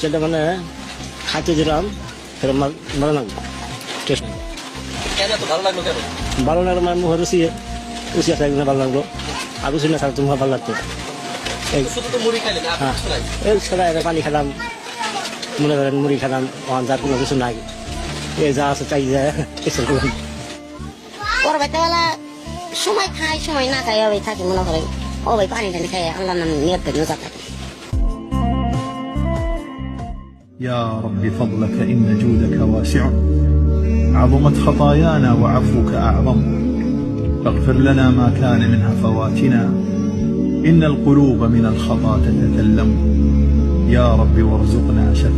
সেটা মানে খাইতে দিলাম সেটা ভালো লাগলো টেস্ট কেন এত ভালো লাগলো কেন? ভালো লাগলো মানে মুখে রুচি রুচি আছে একদিন ভালো লাগলো আর রুচি না থাকলে তোমার ভালো লাগতো এই শুধু তো মুড়ি খাইলেন আর হ্যাঁ কিছু নাই। এই সেটা পানি খেলাম মনে করেন মুড়ি খেলাম যার কোনো কিছু নাই এই যা আছে চাই যায় এসব করলাম ওর বেলা সময় খাই সময় না খাই ওই থাকি মনে করে ও ভাই পানি টানি খাই আল্লাহ নাম নিয়ত করে রোজা থাকি يا رب فضلك إن جودك واسع عظمت خطايانا وعفوك أعظم فاغفر لنا ما كان من هفواتنا إن القلوب من الخطا تتكلم يا رب وارزقنا شفاعة